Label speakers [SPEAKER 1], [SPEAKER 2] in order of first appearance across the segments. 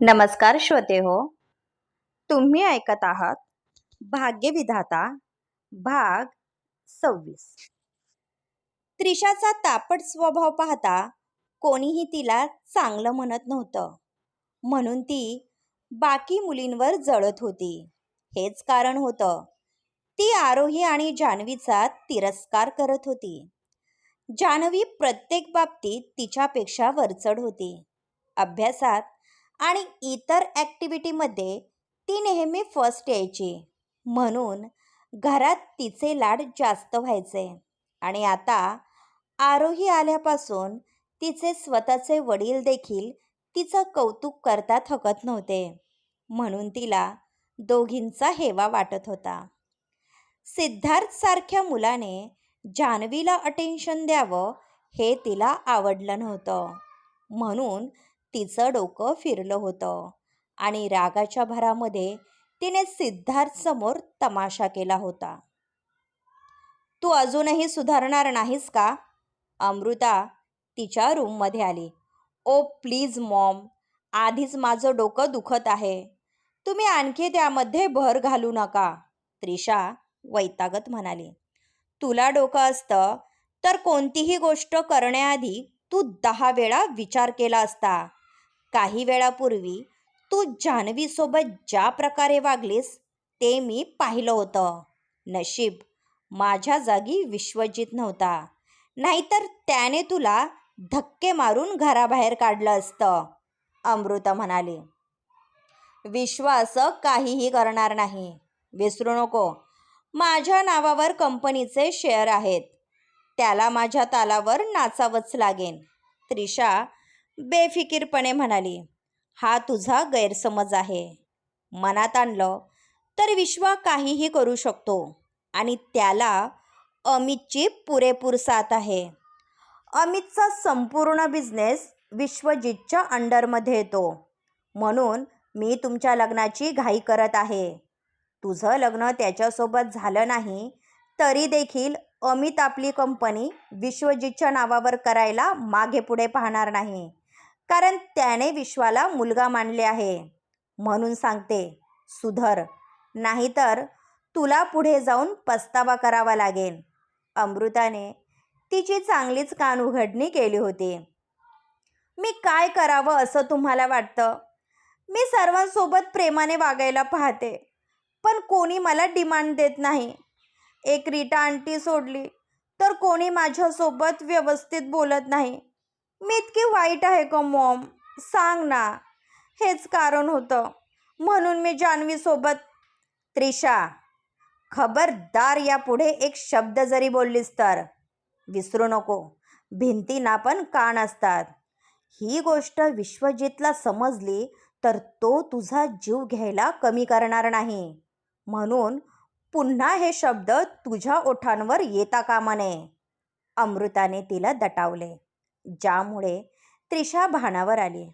[SPEAKER 1] नमस्कार श्रोते हो. तुम्ही ऐकत आहात भाग्यविधाता भाग 26. त्रिशाचा तापट स्वभाव पाहता कोणीही तिला चांगलं म्हणत नव्हतं, म्हणून ती बाकी मुलींवर जळत होती. हेच कारण होतं. ती आरोही आणि जान्हवीचा तिरस्कार करत होती. जान्हवी प्रत्येक बाबतीत तिच्यापेक्षा वरचढ होती. अभ्यासात आणि इतर ॲक्टिव्हिटीमध्ये ती नेहमी फर्स्ट यायची, म्हणून घरात तिचे लाड जास्त व्हायचे. आणि आता आरोही आल्यापासून तिचे स्वतःचे वडील देखील तिचं कौतुक करता थकत नव्हते, म्हणून तिला दोघींचा हेवा वाटत होता. सिद्धार्थ सारख्या मुलाने जान्हवीला अटेन्शन द्यावं हे तिला आवडलं नव्हतं, म्हणून तिचं डोकं फिरलं होतं आणि रागाच्या भरामध्ये तिने सिद्धार्थ समोर तमाशा केला होता. तू अजूनही सुधारणार नाहीस का? अमृता तिच्या रूममध्ये आली. ओ प्लीज मॉम, आधीच माझं डोकं दुखत आहे, तुम्ही आणखी त्यामध्ये भर घालू नका, त्रिशा वैतागत म्हणाली. तुला डोकं असतं तर कोणतीही गोष्ट करण्याआधी तू 10 वेळा विचार केला असता. काही वेळापूर्वी तू जान्हवीसोबत ज्या प्रकारे वागलीस ते मी पाहिलं होतं. नशीब माझ्या जागी विश्वजित नव्हता, नाहीतर त्याने तुला धक्के मारून घराबाहेर काढलं असतं, अमृता म्हणाली. विश्व असं काहीही करणार नाही, विसरू नको. माझ्या नावावर कंपनीचे शेअर आहेत, त्याला माझ्या तालावर नाचावंच लागेन, त्रिशा बेफिकीरपणे म्हणाली. हा तुझा गैरसमज आहे. मनात आणलं तर विश्वा काहीही करू शकतो आणि त्याला अमितची पुरेपूर साथ आहे. अमितचा संपूर्ण बिझनेस विश्वजितच्या अंडरमध्ये येतो, म्हणून मी तुमच्या लग्नाची घाई करत आहे. तुझं लग्न त्याच्यासोबत झालं नाही तरी देखील अमित आपली कंपनी विश्वजितच्या नावावर करायला मागे पुढे पाहणार नाही, कारण त्याने विश्वाला मुलगा मानले आहे. म्हणून सांगते, सुधर, नाहीतर तुला पुढे जाऊन पस्तावा करावा लागेल. अमृताने तिची चांगलीच कानउघडणी केली होती. मी काय करावं असं तुम्हाला वाटतं? मी सर्वांसोबत प्रेमाने वागायला पाहते, पण कोणी मला डिमांड देत नाही. एक रीटा आंटी सोडली तर कोणी माझ्यासोबत व्यवस्थित बोलत नाही. मी इतकी वाईट आहे का मॉम? सांग ना. हेच कारण होतं, म्हणून मी जान्हवीसोबत. त्रिशा, खबरदार, यापुढे एक शब्द जरी बोललीस तर विसरू नको, भिंतींना पण कान असतात. ही गोष्ट विश्वजितला समजली तर तो तुझा जीव घ्यायला कमी करणार नाही, म्हणून पुन्हा हे शब्द तुझ्या ओठांवर येता कामा नये, अमृताने तिला दटावले, ज्यामुळे त्रिशा भानावर आली.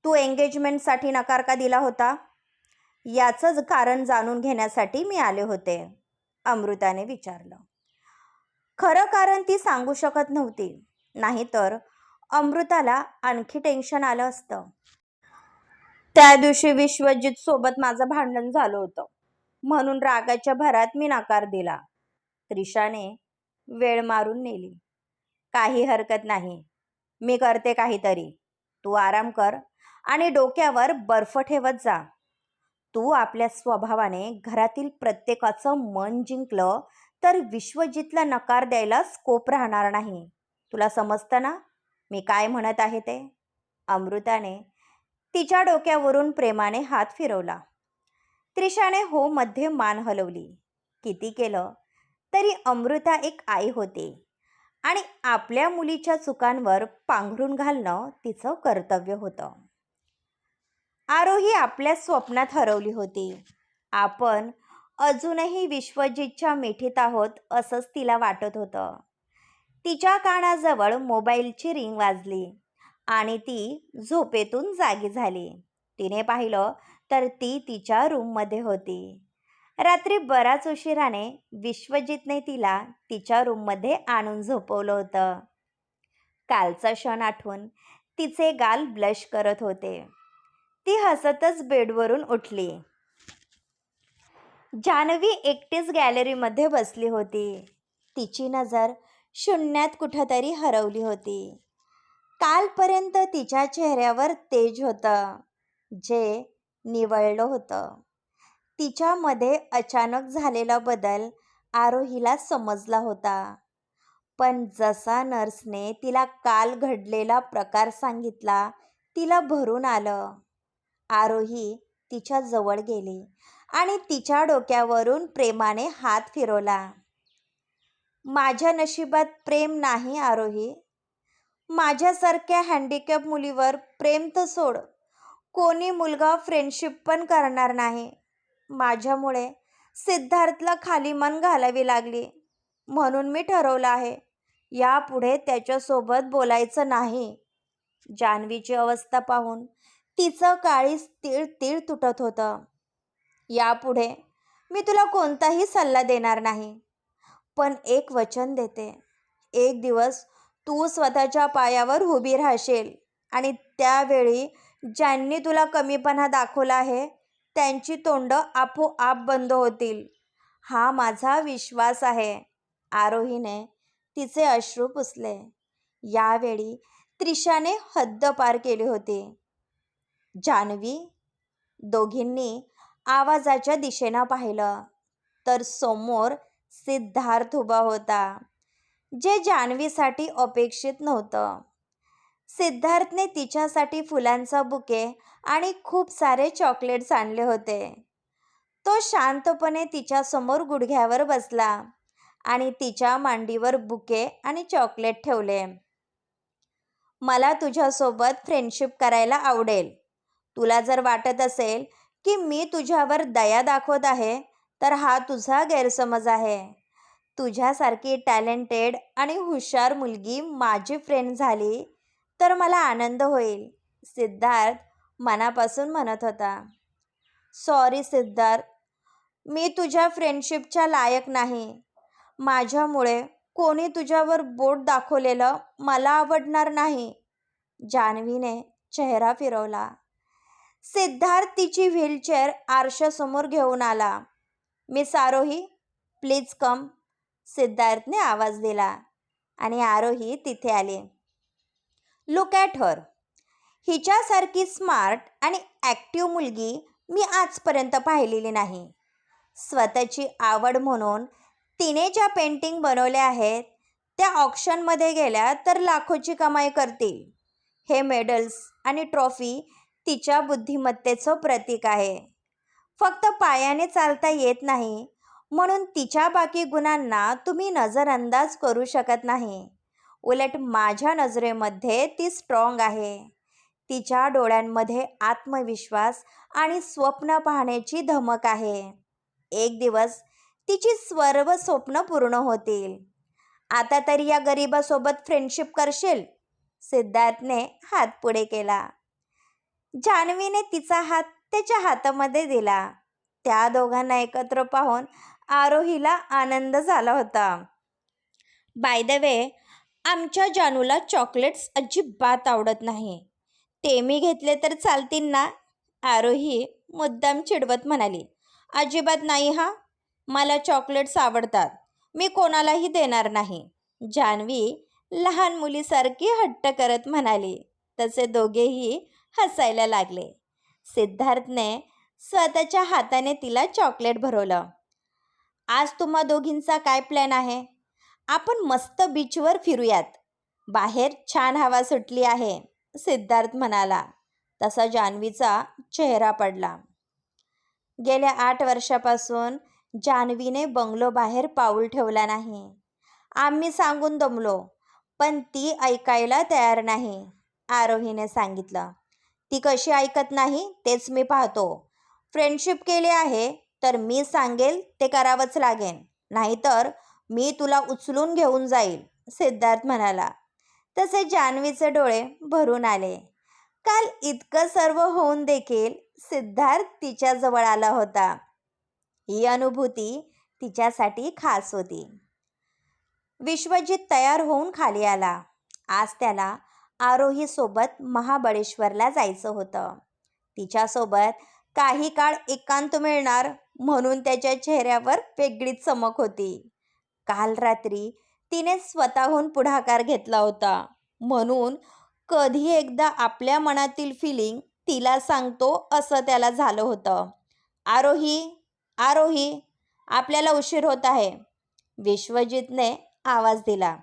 [SPEAKER 1] तू एंगेजमेंटसाठी नकार का दिला होता? याचंच कारण जाणून घेण्यासाठी मी आले होते, अमृताने विचारलं. खरं कारण ती सांगू शकत नव्हती, नाहीतर अमृताला आणखी टेन्शन आलं असतं. त्या दिवशी विश्वजित सोबत माझं भांडण झालं होतं, म्हणून रागाच्या भरात मी नकार दिला, त्रिशाने वेळ मारून नेली. काही हरकत नाही, मी करते काहीतरी. तू आराम कर आणि डोक्यावर बर्फ ठेवत जा. तू आपल्या स्वभावाने घरातील प्रत्येकाचं मन जिंकलं तर विश्वजितला नकार द्यायला स्कोप राहणार नाही. तुला समजतं ना मी काय म्हणत आहे ते? अमृताने तिच्या डोक्यावरून प्रेमाने हात फिरवला. त्रिशाने हो मध्ये मान हलवली. किती केलं तरी अमृता एक आई होती आणि आपल्या मुलीच्या चुकांवर पांघरून घालणं तिचं कर्तव्य होतं. आरोही आपल्या स्वप्नात हरवली होती. आपण अजूनही विश्वजितच्या मिठीत आहोत असंच तिला वाटत होतं. तिच्या कानाजवळ मोबाईलची रिंग वाजली आणि ती झोपेतून जागी झाली. तिने पाहिलं तर ती तिच्या रूममध्ये होती. रात्री बराच उशिराने विश्वजितने तिला तिच्या रूममध्ये आणून झोपवलं होतं. कालचा क्षण आठवून तिचे गाल ब्लश करत होते. ती हसतच बेडवरून उठली. जान्हवी एकटीच गॅलरीमध्ये बसली होती. तिची नजर शून्यात कुठंतरी हरवली होती. कालपर्यंत तिच्या चेहऱ्यावर तेज होतं, जे निवळलं होतं. तिच्यामध्ये अचानक झालेला बदल आरोहीला समजला होता. पण जसा नर्सने तिला काल घडलेला प्रकार सांगितला, तिला भरून आलं. आरोही तिच्या जवळ गेली आणि तिच्या डोक्यावरून प्रेमाने हात फिरवला. माझ्या नशिबात प्रेम नाही आरोही. माझ्यासारख्या हँडिकॅप मुलीवर प्रेम तर सोड, कोणी मुलगा फ्रेंडशिप पण करणार नाही. माझ्यामुळे सिद्धार्थला खाली मान घालावी लागली, म्हणून मी ठरवलं आहे यापुढे त्याच्यासोबत बोलायचं नाही. जान्हवीची अवस्था पाहून तिचं काळीज तीळ तीळ तुटत होतं. यापुढे मी तुला कोणताही सल्ला देणार नाही, पण एक वचन देते. एक दिवस तू स्वतःच्या पायावर उभी राहशील आणि त्यावेळी ज्यांनी तुला कमीपणा दाखवला आहे त्यांची तोंडं आपोआप बंद होतील. हा माझा विश्वास आहे. आरोहीने तिचे अश्रू पुसले. यावेळी त्रिशाने हद्द पार केली होती. जान्हवी. दोघींनी आवाजाच्या दिशेनं पाहिलं तर समोर सिद्धार्थ उभा होता, जे जान्हवीसाठी अपेक्षित नव्हतं. सिद्धार्थने तिच्यासाठी फुलांचा बुके आणि खूप सारे चॉकलेट्स आणले होते. तो शांतपणे तिच्यासमोर गुडघ्यावर बसला आणि तिच्या मांडीवर बुके आणि चॉकलेट ठेवले. मला तुझ्यासोबत फ्रेंडशिप करायला आवडेल. तुला जर वाटत असेल की मी तुझ्यावर दया दाखवत आहे, तर हा तुझा गैरसमज आहे. तुझ्यासारखी टॅलेंटेड आणि हुशार मुलगी माझी फ्रेंड झाली तर मला आनंद होईल, सिद्धार्थ मनापासून म्हणत होता. सॉरी सिद्धार्थ, मी तुझ्या फ्रेंडशिपच्या लायक नाही. माझ्यामुळे कोणी तुझ्यावर बोट दाखवलेलं मला आवडणार नाही. जान्हवीने चेहरा फिरवला. सिद्धार्थ तिची व्हीलचेअर आरशासमोर घेऊन आला. मिस आरोही, प्लीज कम, सिद्धार्थने आवाज दिला आणि आरोही तिथे आली. Look at her. हिच्यासारखी स्मार्ट आणि ॲक्टिव्ह मुलगी मी आजपर्यंत पाहिलेली नाही. स्वतःची आवड म्हणून तिने ज्या पेंटिंग बनवल्या आहेत त्या ऑक्शनमध्ये गेल्या तर लाखोची कमाई करतील. हे मेडल्स आणि ट्रॉफी तिच्या बुद्धिमत्तेचं प्रतीक आहे. फक्त पायाने चालता येत नाही म्हणून तिच्या बाकी गुणांना तुम्ही नजरअंदाज करू शकत नाही. उलट माझ्या नजरेमध्ये ती स्ट्रॉंग आहे. तिच्या डोळ्यांमध्ये आत्मविश्वास आणि स्वप्न पाहण्याची धमक आहे. एक दिवस तिची सर्व स्वप्न पूर्ण होतील. आता तरी या गरीबासोबत फ्रेंडशिप करशील? सिद्धार्थने हात पुढे केला. जान्हवीने तिचा हात त्याच्या हातामध्ये दिला. त्या दोघांना एकत्र पाहून आरोहीला आनंद झाला होता. बाय द वे, आमच्या जानूला चॉकलेट्स अजिबात आवडत नाही. ते मी घेतले तर चालतील ना? आरोही मुद्दाम चिडवत म्हणाली. अजिबात नाही हा, मला चॉकलेट्स आवडतात. मी कोणालाही देणार नाही, जान्हवी लहान मुलीसारखी हट्ट करत म्हणाली. तसे दोघेही हसायला लागले. सिद्धार्थने स्वतःच्या हाताने तिला चॉकलेट भरवलं. आज तुम्हा दोघींचा काय प्लॅन आहे? आपण मस्त बीचवर फिरूयात. बाहेर छान हवा सुटली आहे, सिद्धार्थ म्हणाला. तसा जान्हवीचा चेहरा पडला. गेल्या 8 वर्षापासून जान्हवीने बंगलो बाहेर पाऊल ठेवला नाही. आम्ही सांगून दमलो, पण ती ऐकायला तयार नाही, आरोहीने सांगितलं. ती कशी ऐकत नाही तेच मी पाहतो. फ्रेंडशिप केली आहे तर मी सांगेल ते करावंच लागेल, नाहीतर मी तुला उचलून घेऊन जाईल, सिद्धार्थ म्हणाला. तसे जान्हवीचे डोळे भरून आले. काल इतकं सर्व होऊन देखील सिद्धार्थ तिच्याजवळ आला होता. ही अनुभूती तिच्यासाठी खास होती. विश्वजित तयार होऊन खाली आला. आज त्याला आरोहीसोबत महाबळेश्वरला जायचं होतं. तिच्यासोबत काही काळ एकांत मिळणार म्हणून त्याच्या चेहऱ्यावर वेगळीच चमक होती. काल रात्री तिने स्वतःहून पुढाकार घेतला होता, म्हणून कधी एकदा आपल्या मनातील फिलिंग तिला सांगतो असं त्याला झालं होतं. आरोही, आरोही, आपल्याला उशीर होत आहे, विश्वजितने आवाज दिला.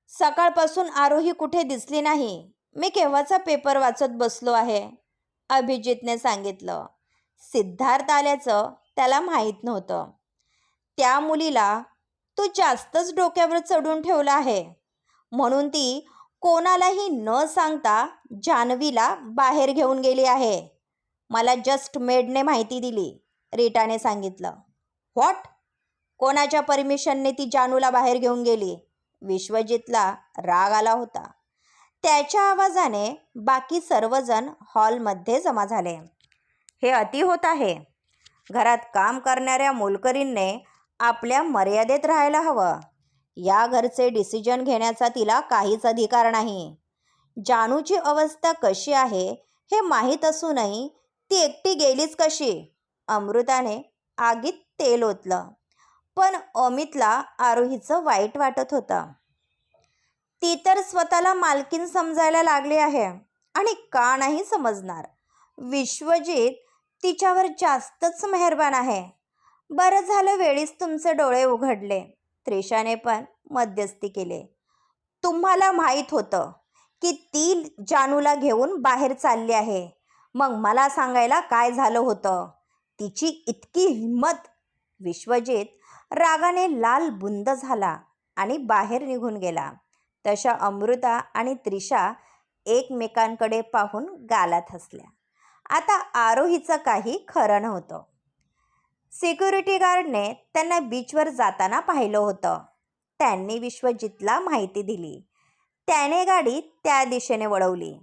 [SPEAKER 1] सकाळपासून आरोही कुठे दिसली नाही. मी केव्हाचा पेपर वाचत बसलो आहे, अभिजितने सांगितलं. सिद्धार्थ आल्याचं त्याला माहीत नव्हतं. त्या मुलीला तू जास्तच डोक्यावर चढून ठेवला आहे, म्हणून ती कोणालाही न सांगता जान्हवीला बाहेर घेऊन गेली आहे. मला जस्ट मेडने माहिती दिली, रीटाने सांगितलं. व्हॉट? कोणाच्या परमिशनने ती जानूला बाहेर घेऊन गेली? विश्वजितला राग आला होता. त्याच्या आवाजाने बाकी सर्वजण हॉलमध्ये जमा झाले. हे अति होत आहे. घरात काम करणाऱ्या मोलकरींने आपल्या मर्यादेत राहायला हवं. या घरचे डिसिजन घेण्याचा तिला काहीच अधिकार नाही. जानूची अवस्था कशी आहे हे माहीत असूनही ती एकटी गेलीच कशी? अमृताने आगीत तेल ओतलं. पण अमितला आरोहीचं वाईट वाटत होतं. ती तर स्वतःला मालकीन समजायला लागली आहे आणि का नाही समजणार? विश्वजित तिच्यावर जास्तच मेहरबान आहे. बरं झालं वेळीच तुमचे डोळे उघडले, त्रिशाने पण मध्यस्थी केले. तुम्हाला माहीत होतं की ती जानूला घेऊन बाहेर चालली आहे, मग मला सांगायला काय झालं होतं? तिची इतकी हिंमत? विश्वजित रागाने लाल बुंद झाला आणि बाहेर निघून गेला. तशा अमृता आणि त्रिशा एकमेकांकडे पाहून गालात हसल्या. आता आरोहीचं काही खरं नव्हतं. सिक्युरिटी गार्डने त्यांना बीचवर जाताना पाहिलं होतं. त्यांनी विश्वजितला माहिती दिली. त्याने गाडी त्या दिशेने वळवली.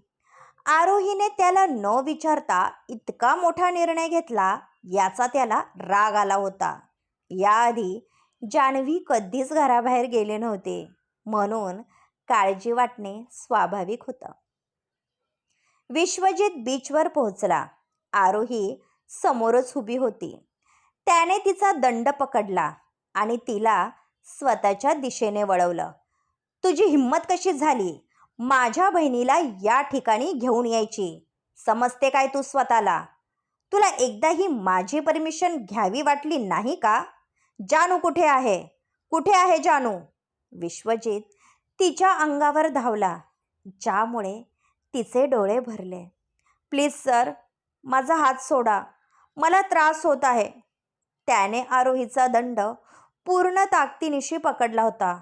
[SPEAKER 1] आरोहीने त्याला न विचारता इतका मोठा निर्णय घेतला याचा त्याला राग आला होता. याआधी जान्हवी कधीच घराबाहेर गेले नव्हते, म्हणून काळजी वाटणे स्वाभाविक होतं. विश्वजित बीचवर पोहोचला. आरोही समोरच उभी होती. त्याने तिचा दंड पकडला आणि तिला स्वतःच्या दिशेने वळवलं. तुझी हिंमत कशी झाली माझ्या बहिणीला या ठिकाणी घेऊन यायची? समजते काय तू स्वतःला? तुला एकदाही माझी परमिशन घ्यावी वाटली नाही का? जानू कुठे आहे? कुठे आहे जानू? विश्वजित तिच्या अंगावर धावला, ज्यामुळे तिचे डोळे भरले. प्लीज सर, माझा हात सोडा, मला त्रास होत आहे. त्याने आरोहीचा दंड पूर्ण ताकदीनिशी पकडला होता.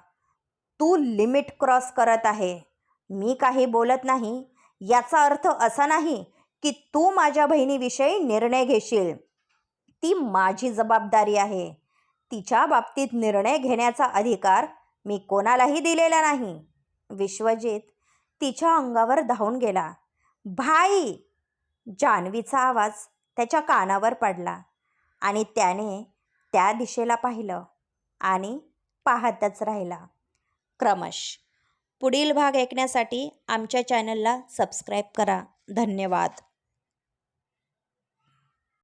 [SPEAKER 1] तू लिमिट क्रॉस करत आहे. मी काही बोलत नाही याचा अर्थ असा नाही की तू माझ्या बहिणीविषयी निर्णय घेशील. ती माझी जबाबदारी आहे. तिच्या बाबतीत निर्णय घेण्याचा अधिकार मी कोणालाही दिलेला नाही. विश्वजित तिच्या अंगावर धावून गेला. भाई! जान्हवीचा आवाज त्याच्या कानावर पडला आणि त्याने त्या दिशेला पाहिलं आणि पाहतच राहिला. क्रमश पुढील भाग ऐकण्यासाठी आमच्या चॅनलला सबस्क्राईब करा. धन्यवाद.